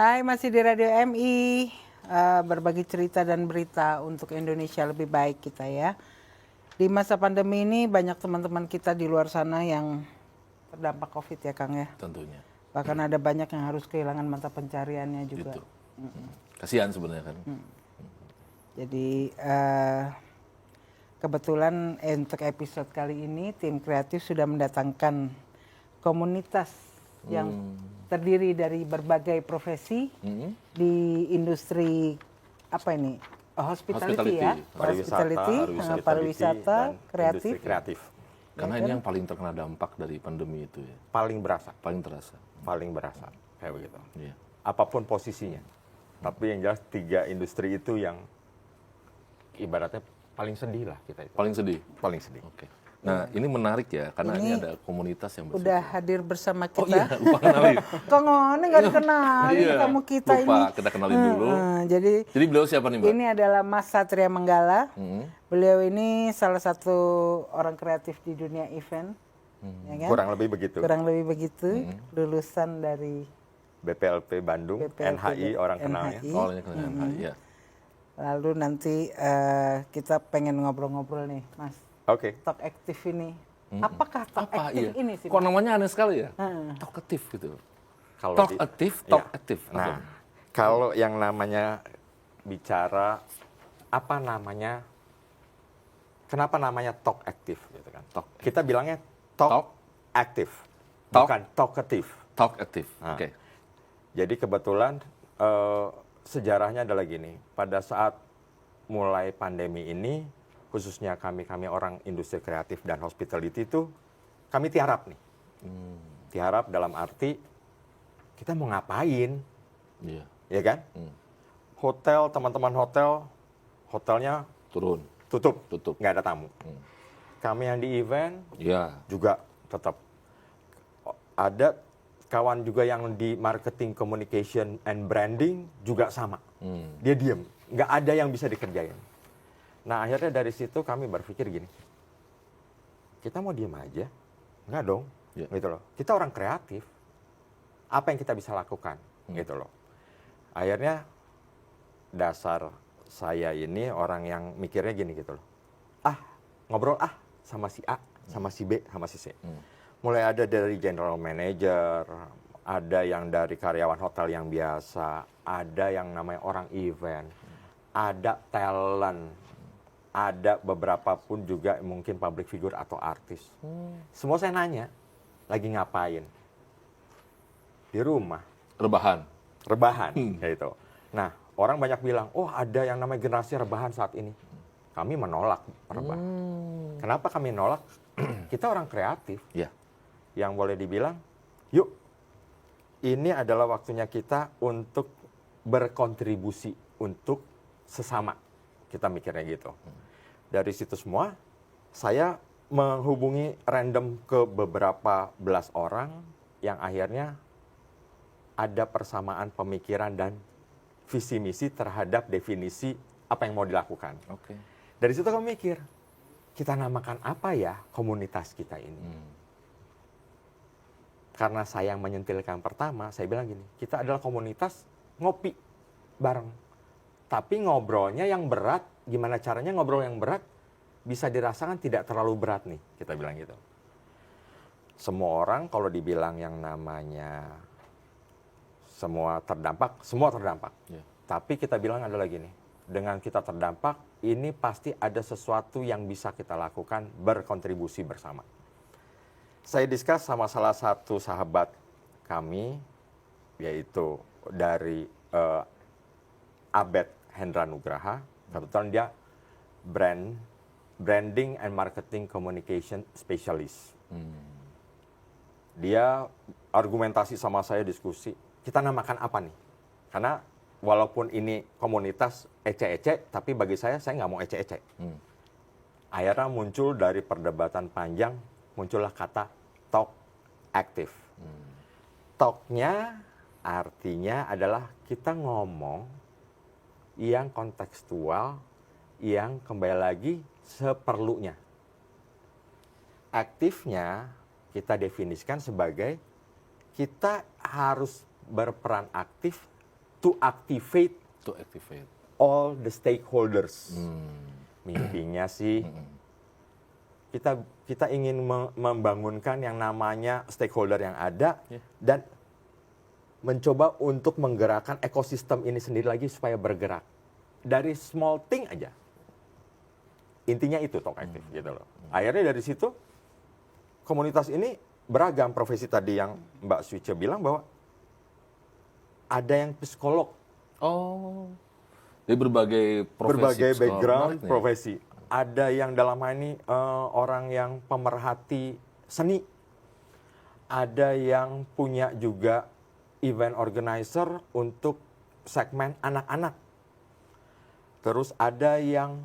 Hai, masih di Radio MI, berbagi cerita dan berita untuk Indonesia lebih baik kita ya. Di masa pandemi ini banyak teman-teman kita di luar sana yang terdampak COVID ya Kang ya. Tentunya. Bahkan ada banyak yang harus kehilangan mata pencariannya juga. Gitu. Kasihan sebenarnya kan. Jadi kebetulan untuk episode kali ini tim kreatif sudah mendatangkan komunitas yang terdiri dari berbagai profesi di industri apa ini? Hospitality ya, pariwisata, kreatif. Karena ini yang paling terkena dampak dari pandemi itu ya. Paling berasa, Paling terasa. kayak begitu. Iya. Apapun posisinya. Tapi yang jelas 3 industri itu yang ibaratnya paling sedih lah kita itu. Paling sedih. Paling sedih. Oke. Nah, ini menarik ya karena ini ada komunitas yang bersama. udah hadir bersama kita. Oh iya, lupa kenalin. Kok ngomongnya nggak dikenalin Iya, kamu kita lupa, ini. kita kenalin dulu. Jadi beliau siapa nih, Mbak? ini adalah Mas Satria Menggala. Beliau ini salah satu orang kreatif di dunia event. Ya kan? Kurang lebih begitu. Kurang lebih begitu. Lulusan dari BPLP Bandung, NHI orang kenalnya. NHI. Oh, ini kenalin. Iya. Lalu nanti kita pengen ngobrol-ngobrol nih, Mas. Oke. Talk aktif ini. Apakah talk aktif Iya. ini sih? Kok Mas? namanya aneh sekali ya? Talkative gitu. Kalau Talk aktif, talk Iya. aktif. Nah, kalau yang namanya bicara apa namanya? Kenapa namanya talk aktif gitu kan? Talk. Kita bilangnya talk aktif, Talk. bukan talkative. Talk aktif. Nah. Oke. Jadi kebetulan sejarahnya adalah gini, pada saat mulai pandemi ini, khususnya kami orang industri kreatif dan hospitality itu, kami tiarap nih. Tiarap dalam arti, kita mau ngapain, Iya. ya kan? Hotel, teman-teman hotelnya Turun. tutup, Tutup. nggak ada tamu. Kami yang di event Iya. juga tetap. Ada kawan juga yang di marketing, communication, and branding juga sama. Dia diem, nggak ada yang bisa dikerjain. Nah akhirnya dari situ kami berpikir gini, kita mau diem aja? Nggak dong, Ya. gitu loh. Kita orang kreatif, apa yang kita bisa lakukan, gitu loh. Akhirnya dasar saya ini orang yang mikirnya gini gitu loh. Ngobrol sama si A, sama si B, sama si C. Mulai ada dari general manager, ada yang dari karyawan hotel yang biasa, ada yang namanya orang event, ada talent, ada beberapa pun juga mungkin public figure atau artis. Semua saya nanya, lagi ngapain? Di rumah, Rebahan. kayak itu. Nah, orang banyak bilang, oh ada yang namanya generasi rebahan saat ini. Kami menolak rebahan. Kenapa kami nolak? Kita orang kreatif. Iya. Yang boleh dibilang, yuk, ini adalah waktunya kita untuk berkontribusi untuk sesama. Kita mikirnya gitu. Dari situ semua, saya menghubungi random ke beberapa belas orang yang akhirnya ada persamaan pemikiran dan visi misi terhadap definisi apa yang mau dilakukan. Oke. Dari situ kami mikir, kita namakan apa ya komunitas kita ini? Karena saya yang menyentilkan pertama, saya bilang gini, kita adalah komunitas ngopi bareng. Tapi ngobrolnya yang berat, gimana caranya ngobrol yang berat bisa dirasakan tidak terlalu berat nih, kita bilang gitu. Semua orang kalau dibilang yang namanya semua terdampak. Iya. Tapi kita bilang adalah gini, dengan kita terdampak, ini pasti ada sesuatu yang bisa kita lakukan berkontribusi bersama. Saya discuss sama salah satu sahabat kami, yaitu dari Abed Hendra Nugraha. Kebetulan dia branding and marketing communication specialist. Dia argumentasi sama saya, diskusi, kita namakan apa nih? Karena walaupun ini komunitas ece-ece, tapi bagi saya nggak mau ece-ece. Akhirnya muncul dari perdebatan panjang, muncullah kata talk aktif. Talknya artinya adalah kita ngomong yang kontekstual, yang kembali lagi seperlunya. Aktifnya kita definisikan sebagai kita harus berperan aktif to activate To activate. all the stakeholders. Mimpinya sih kita ingin membangunkan yang namanya stakeholder yang ada dan mencoba untuk menggerakkan ekosistem ini sendiri lagi supaya bergerak dari small thing aja. Intinya itu Talk Active gitu loh. Akhirnya dari situ komunitas ini beragam profesi tadi yang Mbak Switche bilang bahwa ada yang psikolog, Oh. Dari berbagai profesi. berbagai psikolog. background Menarik nih. profesi. Ada yang dalam hal ini orang yang pemerhati seni. Ada yang punya juga event organizer untuk segmen anak-anak. Terus ada yang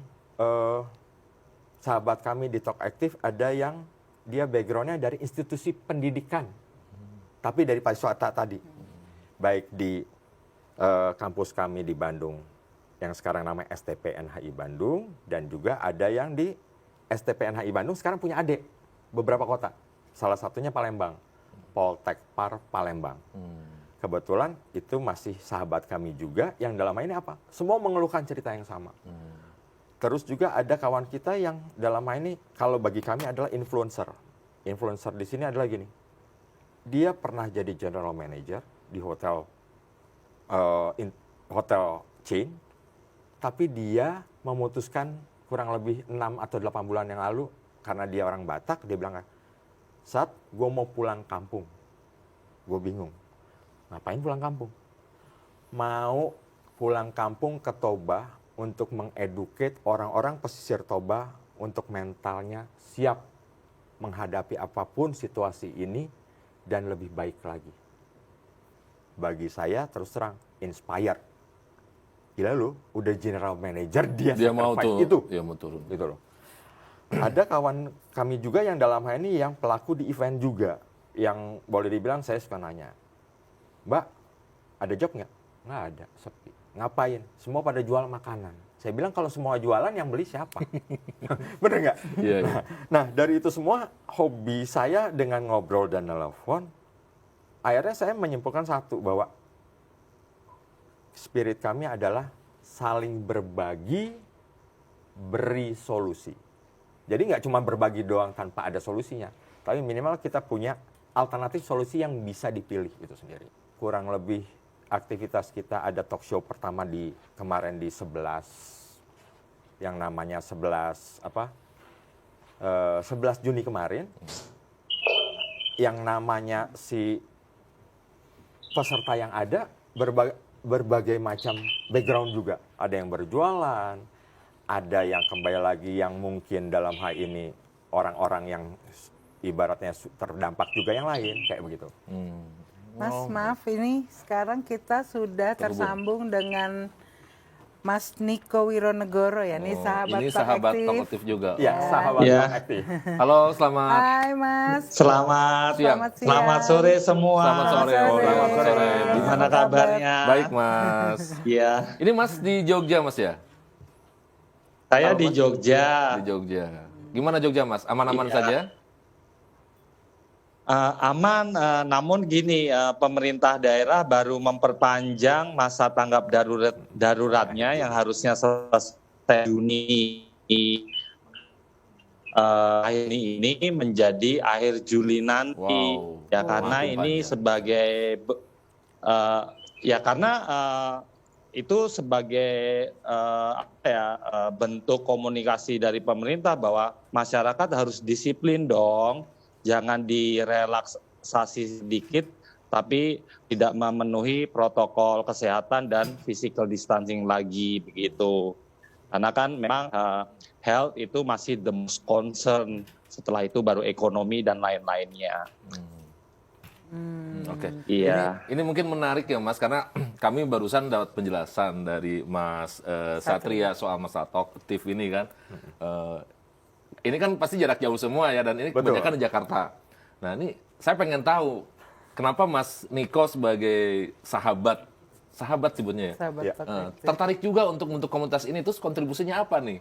sahabat kami di Talk Active, ada yang dia backgroundnya dari institusi pendidikan. Tapi dari pariwisata tadi. Baik di kampus kami di Bandung, yang sekarang namanya STPNHI Bandung, dan juga ada yang di STPNHI Bandung sekarang punya adik beberapa kota. Salah satunya Palembang, Poltekpar Palembang. Kebetulan itu masih sahabat kami juga yang dalam hal ini apa? Semua mengeluhkan cerita yang sama. Terus juga ada kawan kita yang dalam hal ini kalau bagi kami adalah influencer. Influencer di sini adalah gini. Dia pernah jadi general manager di hotel hotel chain, tapi dia memutuskan kurang lebih 6 atau 8 bulan yang lalu karena dia orang Batak, dia bilang, "Saat gue mau pulang kampung." Gue bingung. Ngapain pulang kampung? Mau pulang kampung ke Toba untuk mengeduket orang-orang pesisir Toba untuk mentalnya siap menghadapi apapun situasi ini dan lebih baik lagi. Bagi saya terus terang inspired. Gila lu, udah general manager dia mau tuh. itu. Dia mau turun. Gitu loh. Ada kawan kami juga yang dalam hal ini yang pelaku di event juga, yang boleh dibilang saya suka nanya, "Mbak, ada job nggak?" "Nggak ada, sepi." "Ngapain?" "Semua pada jual makanan." Saya bilang kalau semua jualan yang beli siapa? Bener nggak? Iya, iya. Nah dari itu semua hobi saya dengan ngobrol dan nelfon, akhirnya saya menyimpulkan satu, bahwa spirit kami adalah saling berbagi, beri solusi. Jadi nggak cuma berbagi doang tanpa ada solusinya, tapi minimal kita punya alternatif solusi yang bisa dipilih itu sendiri. Kurang lebih aktivitas kita ada talk show pertama kemarin di 11 yang namanya 11 Juni kemarin, yang namanya si peserta yang ada berbagai macam background juga. Ada yang berjualan, ada yang kembali lagi yang mungkin dalam hal ini orang-orang yang ibaratnya terdampak juga yang lain, kayak begitu. Mas, maaf, ini sekarang kita sudah tersambung dengan Mas Niko Wironegoro ya, ini sahabat Ini Talk sahabat Active. Talk Active juga. Iya, sahabat Ya. Talk Active. Halo, selamat Hai Mas. Selamat siang. siang. Selamat sore semua. Selamat sore. Selamat Selamat sore. sore. Gimana kabarnya? Baik, Mas. Iya. Ini Mas di Jogja, Mas ya? Saya Halo, di Mas. Jogja. Di Jogja. Gimana Jogja, Mas? Aman-aman Iya. saja? Aman, namun gini, pemerintah daerah baru memperpanjang masa tanggap daruratnya yang harusnya selesai Juni akhir ini menjadi akhir Juli nanti. Wow. Ya karena makin ini panjang. sebagai itu sebagai bentuk komunikasi dari pemerintah bahwa masyarakat harus disiplin dong. Jangan direlaksasi sedikit, tapi tidak memenuhi protokol kesehatan dan physical distancing lagi begitu. Karena kan memang health itu masih the most concern. Setelah itu baru ekonomi dan lain-lainnya. Oke. Iya. Ini mungkin menarik ya, Mas, karena kami barusan dapat penjelasan dari Mas Satria soal masalah Talk Active ini kan. Ini kan pasti jarak jauh semua ya, dan ini Betul. kebanyakan di Jakarta. Nah ini saya pengen tahu kenapa Mas Niko sebagai sahabat sebutnya ya, Sahabat Ya. Talk Active. tertarik juga untuk komunitas ini, terus kontribusinya apa nih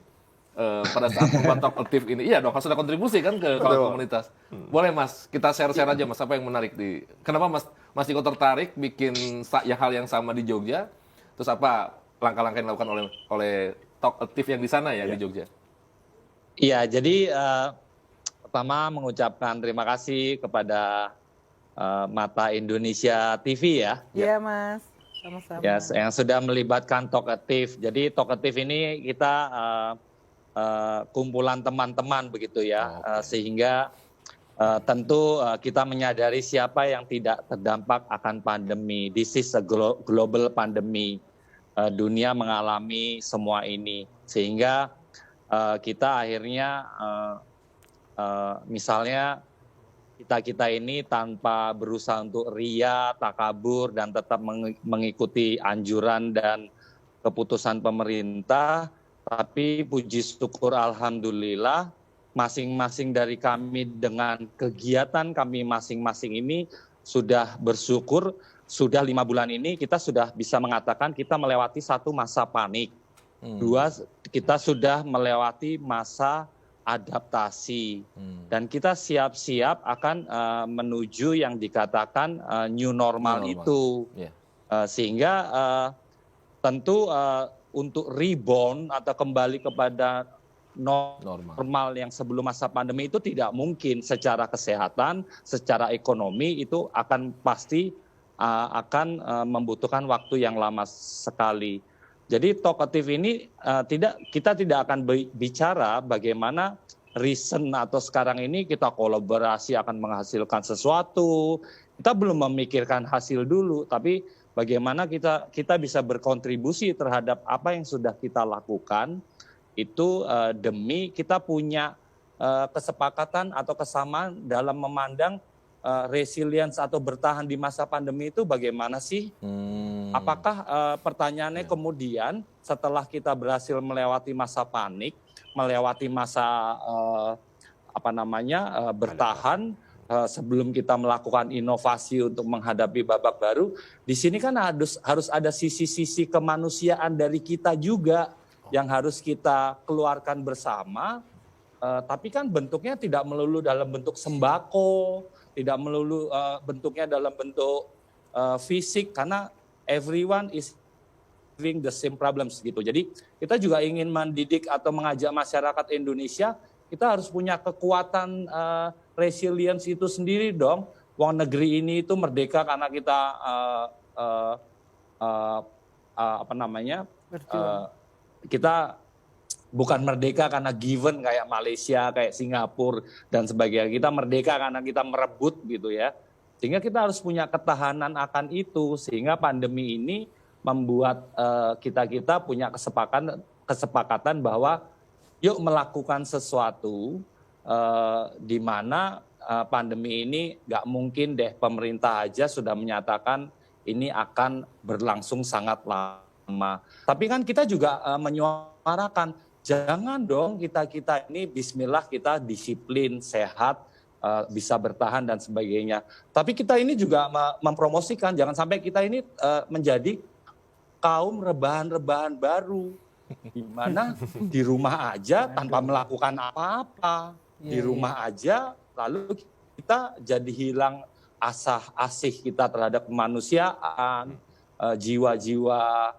pada saat membuat Talk Active ini? Iya dong, harus ada kontribusi kan ke Betul. komunitas. Boleh Mas, kita share-share aja Mas, apa yang menarik kenapa Mas Niko tertarik bikin hal yang sama di Jogja, Terus apa langkah-langkah yang dilakukan oleh Talk Active yang di sana ya di Jogja? Iya, jadi pertama mengucapkan terima kasih kepada Mata Indonesia TV ya. Iya, Mas. Sama-sama. Ya, yang sudah melibatkan Talk Active. Jadi Talk Active ini kita kumpulan teman-teman begitu ya, sehingga tentu kita menyadari siapa yang tidak terdampak akan pandemi. This is a global pandemi. Dunia mengalami semua ini, sehingga kita akhirnya misalnya kita ini tanpa berusaha untuk ria, takabur, dan tetap mengikuti anjuran dan keputusan pemerintah, tapi puji syukur alhamdulillah masing-masing dari kami dengan kegiatan kami masing-masing ini sudah bersyukur, sudah 5 bulan ini kita sudah bisa mengatakan kita melewati satu masa panik. 2, kita sudah melewati masa adaptasi, dan kita siap-siap akan menuju yang dikatakan new normal itu. Sehingga tentu untuk rebound atau kembali kepada normal yang sebelum masa pandemi itu tidak mungkin. Secara kesehatan, secara ekonomi itu akan pasti akan membutuhkan waktu yang lama sekali. Jadi Talk Active ini kita tidak akan bicara bagaimana recent atau sekarang ini kita kolaborasi akan menghasilkan sesuatu. Kita belum memikirkan hasil dulu, tapi bagaimana kita bisa berkontribusi terhadap apa yang sudah kita lakukan itu demi kita punya kesepakatan atau kesamaan dalam memandang resilience atau bertahan di masa pandemi itu bagaimana sih? Apakah pertanyaannya kemudian setelah kita berhasil melewati masa panik, melewati masa bertahan sebelum kita melakukan inovasi untuk menghadapi babak baru, di sini kan harus ada sisi-sisi kemanusiaan dari kita juga yang harus kita keluarkan bersama. Tapi kan bentuknya tidak melulu dalam bentuk sembako, tidak melulu bentuknya dalam bentuk fisik, karena everyone is having the same problems gitu. Jadi kita juga ingin mendidik atau mengajak masyarakat Indonesia, kita harus punya kekuatan resilience itu sendiri dong. Wong negeri ini itu merdeka karena kita kita bukan merdeka karena given kayak Malaysia, kayak Singapura dan sebagainya. Kita merdeka karena kita merebut gitu ya. Sehingga kita harus punya ketahanan akan itu, sehingga pandemi ini membuat kita punya kesepakatan bahwa yuk melakukan sesuatu di mana pandemi ini nggak mungkin deh pemerintah aja sudah menyatakan ini akan berlangsung sangat lama. Tapi kan kita juga menyuarakan jangan dong kita ini bismillah kita disiplin, sehat, bisa bertahan dan sebagainya. Tapi kita ini juga mempromosikan jangan sampai kita ini menjadi kaum rebahan-rebahan baru, di mana di rumah aja tanpa melakukan apa-apa, di rumah aja lalu kita jadi hilang asih kita terhadap kemanusiaan, jiwa-jiwa,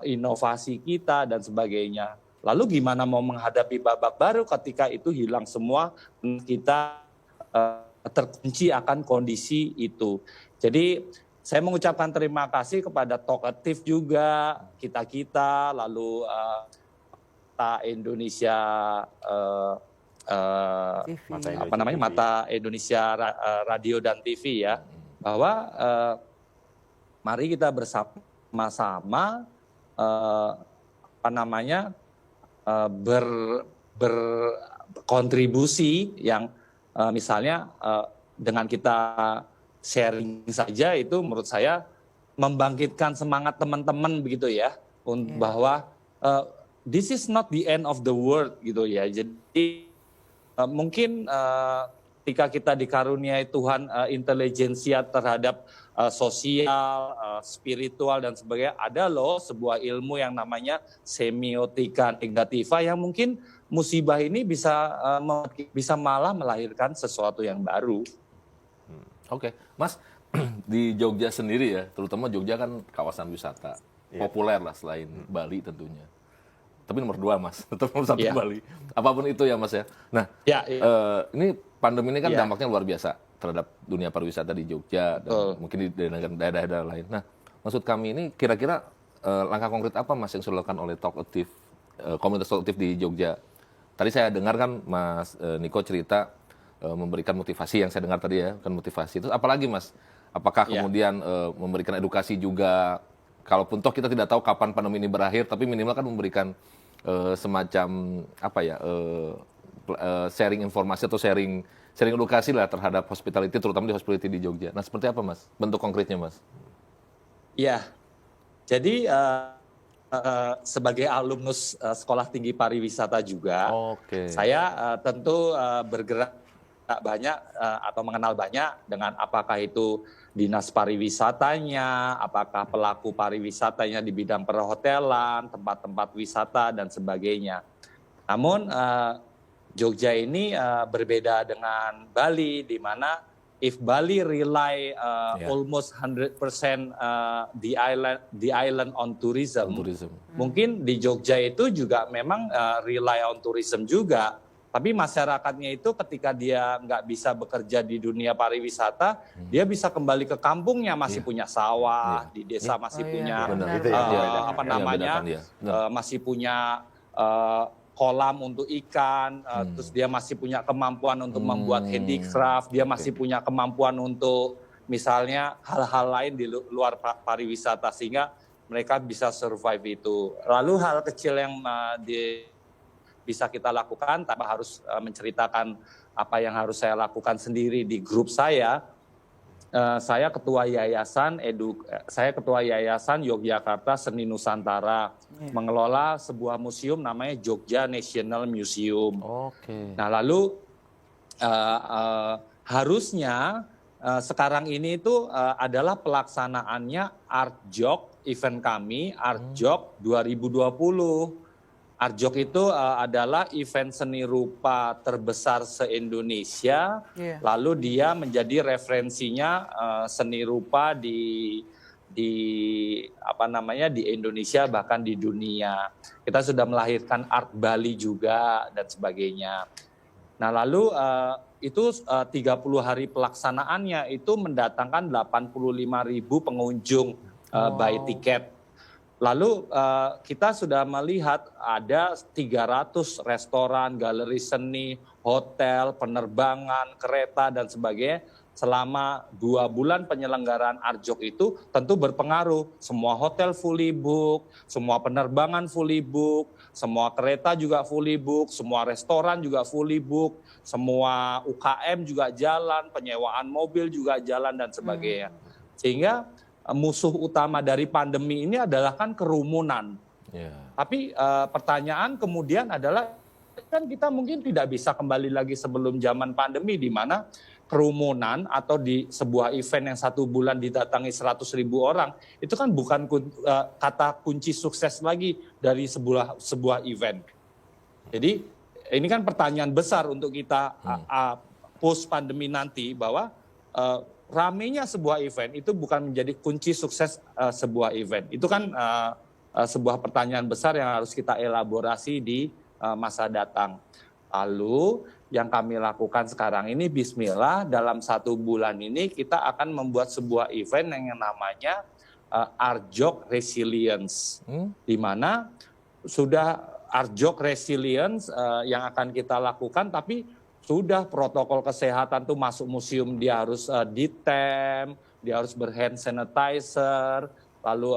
inovasi kita dan sebagainya. Lalu gimana mau menghadapi babak baru ketika itu hilang semua, kita terkunci akan kondisi itu. Jadi saya mengucapkan terima kasih kepada Talk Active juga, kita lalu Indonesia Mata Indonesia Radio dan TV ya, bahwa mari kita bersama-sama berkontribusi yang misalnya dengan kita sharing saja itu menurut saya membangkitkan semangat teman-teman begitu ya, bahwa this is not the end of the world gitu ya. Jadi mungkin ketika kita dikaruniai Tuhan intelijensia terhadap sosial, spiritual dan sebagainya, ada loh sebuah ilmu yang namanya semiotika negativa yang mungkin musibah ini bisa malah melahirkan sesuatu yang baru. Oke, Mas, di Jogja sendiri ya, terutama Jogja kan kawasan wisata. populer lah selain Bali tentunya. Tapi nomor 2 Mas, tetap nomor 1 Iya. Bali. Apapun itu ya Mas ya. Nah, Ya, ini pandemi ini kan Iya. dampaknya luar biasa terhadap dunia pariwisata di Jogja dan mungkin di daerah-daerah lain. Nah, maksud kami ini kira-kira langkah konkret apa Mas yang sudah dilakukan oleh Talkative, komunitas Talkative di Jogja? Tadi saya dengar kan Mas Niko cerita memberikan motivasi yang saya dengar tadi ya, kan motivasi. Itu apalagi Mas? Apakah Iya. kemudian memberikan edukasi juga? Kalaupun toh kita tidak tahu kapan pandemi ini berakhir, tapi minimal kan memberikan semacam apa ya sharing informasi atau sharing edukasi lah terhadap hospitality, terutama di hospitality di Jogja. Nah seperti apa Mas? Bentuk konkretnya Mas? ya. Jadi sebagai alumnus Sekolah Tinggi Pariwisata juga, Oke. saya tentu bergerak banyak atau mengenal banyak dengan apakah itu dinas pariwisatanya, apakah pelaku pariwisatanya di bidang perhotelan, tempat-tempat wisata dan sebagainya. Namun Jogja ini berbeda dengan Bali, di mana if Bali rely almost 100% the island on tourism, mungkin di Jogja itu juga memang rely on tourism juga. Tapi masyarakatnya itu ketika dia nggak bisa bekerja di dunia pariwisata, dia bisa kembali ke kampungnya, masih punya sawah, di desa masih punya masih punya kolam untuk ikan, terus dia masih punya kemampuan untuk membuat handicraft, dia masih punya kemampuan untuk misalnya hal-hal lain di luar pariwisata, sehingga mereka bisa survive itu. Lalu hal kecil yang bisa kita lakukan tanpa harus menceritakan apa yang harus saya lakukan sendiri di grup saya. Saya ketua yayasan Yogyakarta Seni Nusantara, mengelola sebuah museum namanya Jogja National Museum. Nah lalu harusnya sekarang ini itu adalah pelaksanaannya ArtJog, event kami ArtJog 2020. ArtJog itu adalah event seni rupa terbesar se-Indonesia, lalu dia menjadi referensinya seni rupa di Indonesia bahkan di dunia. Kita sudah melahirkan Art Bali juga dan sebagainya. Nah lalu itu 30 hari pelaksanaannya itu mendatangkan 85.000 pengunjung buy tiket. Lalu kita sudah melihat ada 300 restoran, galeri seni, hotel, penerbangan, kereta dan sebagainya. Selama 2 bulan penyelenggaraan ArtJog itu tentu berpengaruh. Semua hotel fully book, semua penerbangan fully book, semua kereta juga fully book, semua restoran juga fully book, semua UKM juga jalan, penyewaan mobil juga jalan dan sebagainya. Sehingga musuh utama dari pandemi ini adalah kan kerumunan. Tapi pertanyaan kemudian adalah kan kita mungkin tidak bisa kembali lagi sebelum zaman pandemi, di mana kerumunan atau di sebuah event yang 1 bulan didatangi 100.000 orang itu kan bukan kata kunci sukses lagi dari sebuah event. Jadi ini kan pertanyaan besar untuk kita post pandemi nanti, bahwa ramenya sebuah event itu bukan menjadi kunci sukses sebuah event. Itu kan sebuah pertanyaan besar yang harus kita elaborasi di masa datang. Lalu yang kami lakukan sekarang ini, bismillah, dalam 1 bulan ini kita akan membuat sebuah event yang namanya ArtJog Resilience. Di mana sudah ArtJog Resilience yang akan kita lakukan, tapi sudah protokol kesehatan tuh masuk museum dia harus ditem, dia harus berhand sanitizer, lalu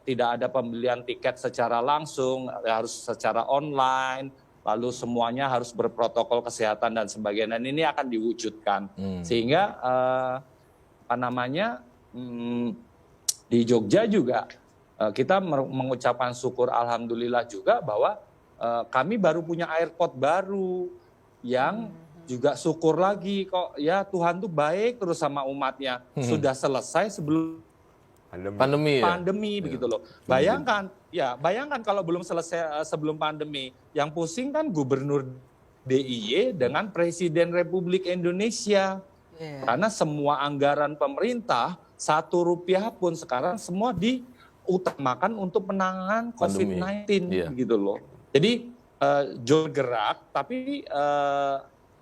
tidak ada pembelian tiket secara langsung, harus secara online, lalu semuanya harus berprotokol kesehatan dan sebagainya. Dan ini akan diwujudkan sehingga di Jogja juga kita mengucapkan syukur alhamdulillah juga bahwa kami baru punya airport baru yang juga syukur lagi kok ya Tuhan tuh baik terus sama umatnya. Sudah selesai sebelum pandemi begitu loh. Bayangkan kalau belum selesai sebelum pandemi, yang pusing kan Gubernur DIY dengan Presiden Republik Indonesia. Karena semua anggaran pemerintah 1 rupiah pun sekarang semua utamakan untuk penanganan Pandemi. COVID-19 Iya. gitu loh. Jadi jauh gerak, tapi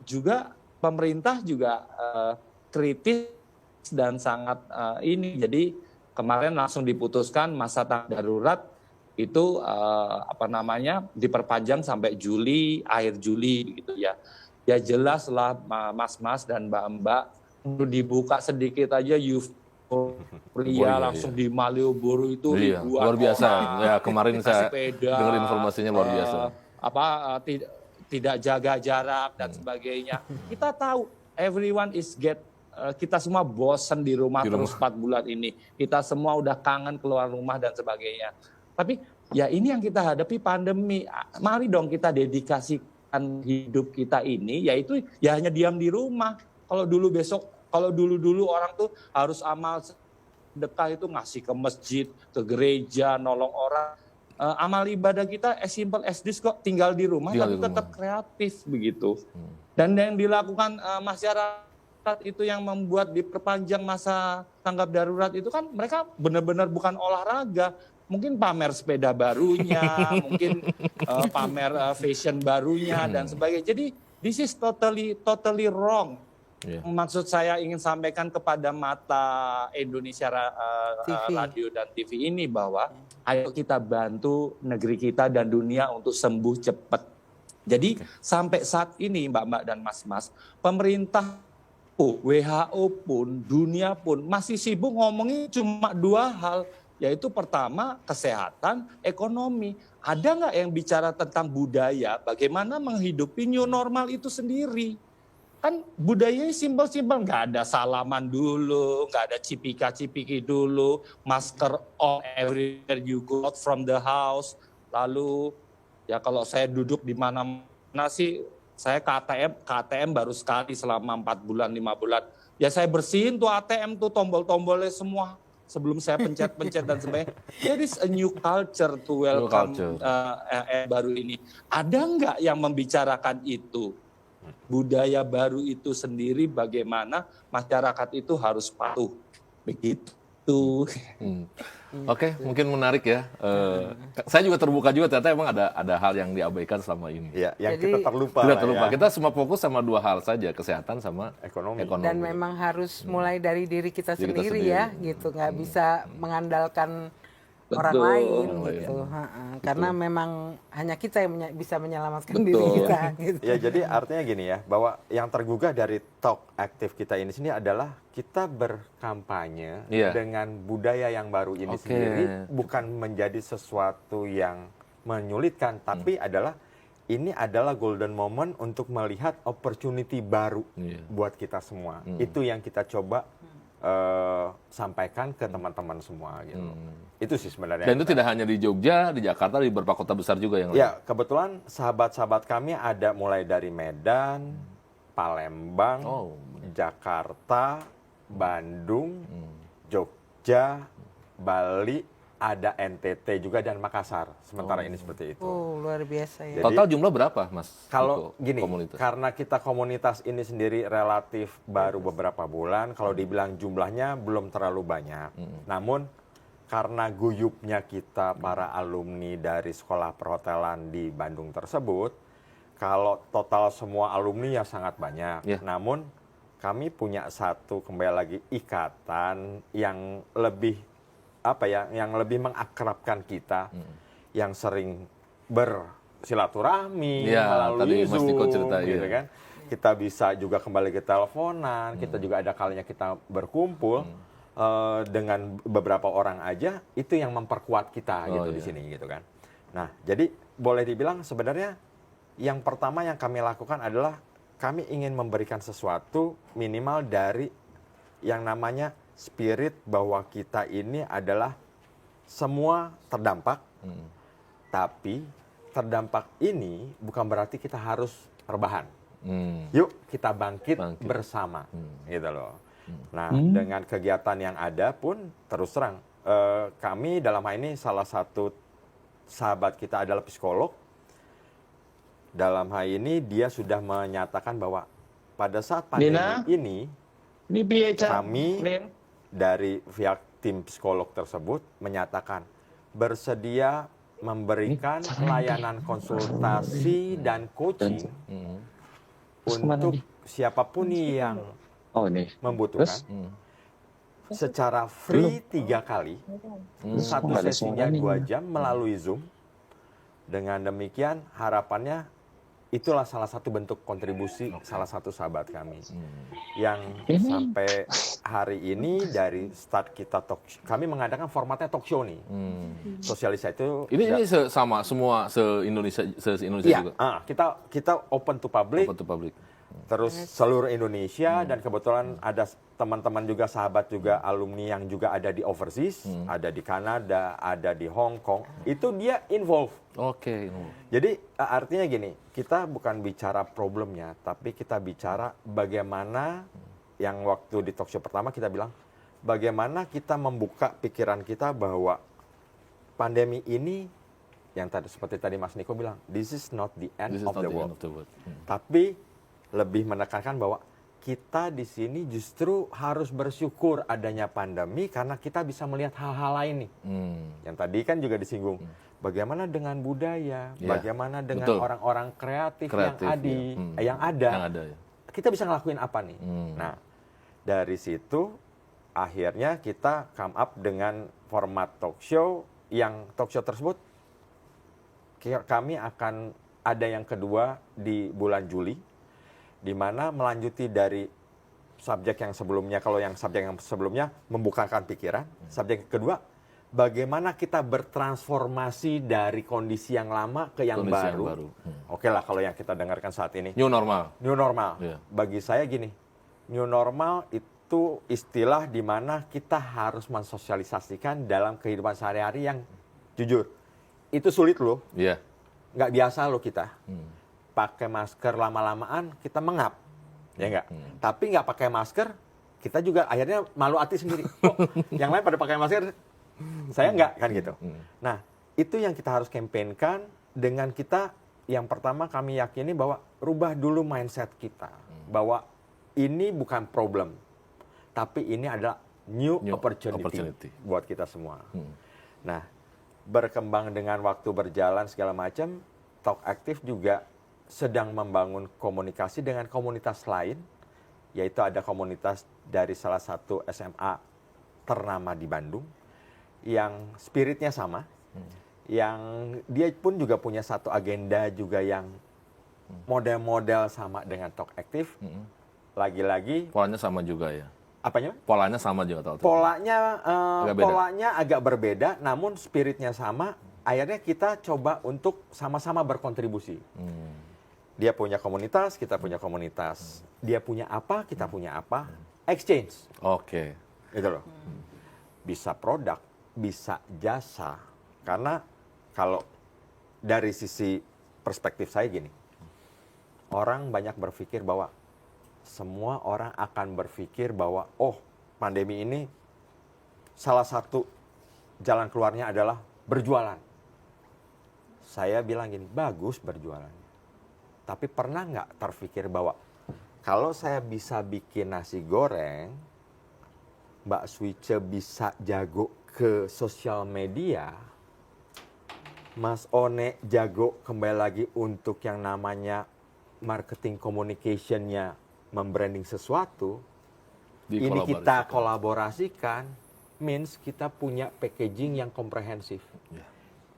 juga pemerintah juga kritis dan sangat ini. Jadi kemarin langsung diputuskan masa tanggap darurat itu diperpanjang sampai Juli, akhir Juli gitu ya. Ya jelas lah Mas-mas dan Mbak-mbak perlu dibuka sedikit aja euforia langsung di Malioboro itu Iya, ribuan luar biasa. orang, Ya, kemarin naik saya sepeda, dengar informasinya luar biasa. Tidak jaga jarak dan sebagainya. Kita tahu everyone kita semua bosan di rumah terus 4 bulan ini. Kita semua udah kangen keluar rumah dan sebagainya. Tapi ya ini yang kita hadapi pandemi. Mari dong kita dedikasikan hidup kita ini, yaitu ya hanya diam di rumah. Kalau dulu orang tuh harus amal sedekah itu ngasih ke masjid, ke gereja, nolong orang. Amal ibadah kita as simple as this kok, tinggal di rumah tapi tetap kreatif begitu. Dan yang dilakukan masyarakat itu yang membuat diperpanjang masa tanggap darurat itu kan mereka benar-benar bukan olahraga. Mungkin pamer sepeda barunya, mungkin pamer fashion barunya dan sebagainya. Jadi this is totally wrong. Yeah. Maksud saya ingin sampaikan kepada mata Indonesia Radio dan TV ini bahwa ayo kita bantu negeri kita dan dunia untuk sembuh cepat. Jadi sampai saat ini Mbak-mbak dan Mas-mas, pemerintah, WHO pun, dunia pun masih sibuk ngomongin cuma 2 hal. Yaitu pertama kesehatan, ekonomi. Ada nggak yang bicara tentang budaya, bagaimana menghidupi new normal itu sendiri? Kan budayanya simpel-simpel, nggak ada salaman dulu, nggak ada cipika-cipiki dulu, masker on everywhere you go out from the house. Lalu ya kalau saya duduk di mana-mana sih, saya ke ATM baru sekali selama 4 bulan, 5 bulan. Ya saya bersihin tuh ATM tuh tombol-tombolnya semua. Sebelum saya pencet-pencet dan sebagainya. There is a new culture to welcome baru ini. Ada nggak yang membicarakan itu? Budaya baru itu sendiri bagaimana masyarakat itu harus patuh. Begitu. Oke, mungkin menarik ya. Saya juga terbuka juga ternyata emang ada hal yang diabaikan selama ini. Ya, yang kita terlupa. Ya. Kita semua fokus sama 2 hal saja, kesehatan sama ekonomi. Dan memang harus mulai dari diri kita sendiri ya, gitu. Nggak bisa mengandalkan orang lain gitu. Karena memang hanya kita yang bisa menyelamatkan diri kita. Gitu. Ya, jadi artinya gini ya, bahwa yang tergugah dari talk aktif kita ini sini adalah kita berkampanye dengan budaya yang baru ini sendiri, bukan menjadi sesuatu yang menyulitkan, tapi ini adalah golden moment untuk melihat opportunity baru buat kita semua. Itu yang kita coba sampaikan ke teman-teman semua gitu. Itu sih sebenarnya. Dan itu tidak hanya di Jogja, di Jakarta, di beberapa kota besar juga yang lain. Ya, kebetulan sahabat-sahabat kami ada mulai dari Medan, Palembang, Jakarta, Bandung, Jogja, Bali, ada NTT juga dan Makassar. Sementara ini seperti itu. Luar biasa ya. Jadi, total jumlah berapa, Mas? Kalau gini, komunitas? Karena kita komunitas ini sendiri relatif baru beberapa bulan, kalau dibilang jumlahnya belum terlalu banyak. Namun karena guyupnya kita para alumni dari sekolah perhotelan di Bandung tersebut, kalau total semua alumni ya sangat banyak. Namun kami punya satu kembali lagi ikatan yang lebih yang lebih mengakrabkan kita, yang sering bersilaturahmi melalui Zoom, gitu kan. Kita bisa juga kembali ke teleponan, kita juga ada kalinya kita berkumpul dengan beberapa orang aja, itu yang memperkuat kita gitu di sini gitu kan. Nah, jadi boleh dibilang sebenarnya yang pertama yang kami lakukan adalah kami ingin memberikan sesuatu minimal dari yang namanya spirit bahwa kita ini adalah semua terdampak, tapi terdampak ini bukan berarti kita harus rebahan. Yuk kita bangkit. Bersama, gitu loh. Nah, dengan kegiatan yang ada pun terus terang, kami dalam hal ini salah satu sahabat kita adalah psikolog. Dalam hal ini dia sudah menyatakan bahwa pada saat pandemi ini kami dari pihak tim psikolog tersebut menyatakan bersedia memberikan layanan konsultasi dan coaching untuk siapapun yang membutuhkan secara free 3 kali, satu sesinya 2 jam melalui Zoom. Dengan demikian harapannya itulah salah satu bentuk kontribusi salah satu sahabat kami yang sampai hari ini dari start kita kami mengadakan formatnya talk show nih. Sosialisasi itu ini sama semua se-Indonesia iya, juga. Kita open to public. Open to public. Terus seluruh Indonesia dan kebetulan ada teman-teman juga sahabat juga alumni yang juga ada di overseas, ada di Kanada, ada di Hong Kong. Itu dia involve. Oke. Jadi artinya gini, kita bukan bicara problemnya, tapi kita bicara bagaimana yang waktu di talk show pertama kita bilang bagaimana kita membuka pikiran kita bahwa pandemi ini yang tadi seperti tadi Mas Niko bilang, this is not the end of the world. Tapi lebih menekankan bahwa kita di sini justru harus bersyukur adanya pandemi karena kita bisa melihat hal-hal lain nih. Yang tadi kan juga disinggung. Bagaimana dengan budaya, bagaimana dengan orang-orang kreatif yang ada. Kita bisa ngelakuin apa nih? Nah, dari situ akhirnya kita come up dengan format talk show yang talk show tersebut kami akan ada yang kedua di bulan Juli, di mana melanjuti dari subjek yang sebelumnya. Kalau yang subjek yang sebelumnya membukakan pikiran, subjek kedua bagaimana kita bertransformasi dari kondisi yang lama ke yang baru. Oke lah kalau yang kita dengarkan saat ini. New normal. New normal. Yeah. Bagi saya gini, new normal itu istilah di mana kita harus mensosialisasikan dalam kehidupan sehari-hari yang jujur. Itu sulit loh. Iya. Nggak biasa loh kita. Pakai masker lama-lamaan kita mengap. Ya enggak? Tapi nggak pakai masker, kita juga akhirnya malu hati sendiri. Kok yang lain pada pakai masker, saya enggak kan gitu. Nah, itu yang kita harus kampanyekan dengan kita yang pertama kami yakini bahwa rubah dulu mindset kita. Bahwa ini bukan problem, tapi ini adalah new opportunity buat kita semua. Nah, berkembang dengan waktu berjalan segala macam, Talk Aktif juga sedang membangun komunikasi dengan komunitas lain, yaitu ada komunitas dari salah satu SMA ternama di Bandung, yang spiritnya sama, yang dia pun juga punya satu agenda juga yang model-model sama dengan Talk Aktif. Lagi-lagi polanya sama juga ya. Apanya? Polanya sama juga Talk Aktif. Polanya agak berbeda, namun spiritnya sama. Akhirnya kita coba untuk sama-sama berkontribusi. Dia punya komunitas, kita punya komunitas. Dia punya apa, kita punya apa. Exchange. Oke. Gitu loh. Bisa produk, bisa jasa. Karena kalau dari sisi perspektif saya gini, orang banyak berpikir bahwa semua orang akan berpikir bahwa pandemi ini salah satu jalan keluarnya adalah berjualan. Saya bilang gini, bagus berjualan. Tapi pernah nggak terpikir bahwa kalau saya bisa bikin nasi goreng, Mbak Switche bisa jago ke sosial media, Mas One jago kembali lagi untuk yang namanya marketing communication-nya, membranding sesuatu, ini kita kolaborasikan, means kita punya packaging yang komprehensif.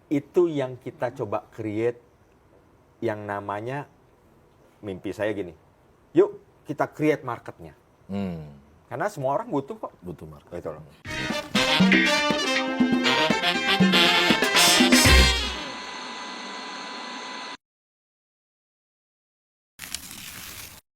Itu yang kita coba create, yang namanya mimpi saya gini, yuk kita create marketnya. Karena semua orang butuh kok. Butuh market. Gitu loh.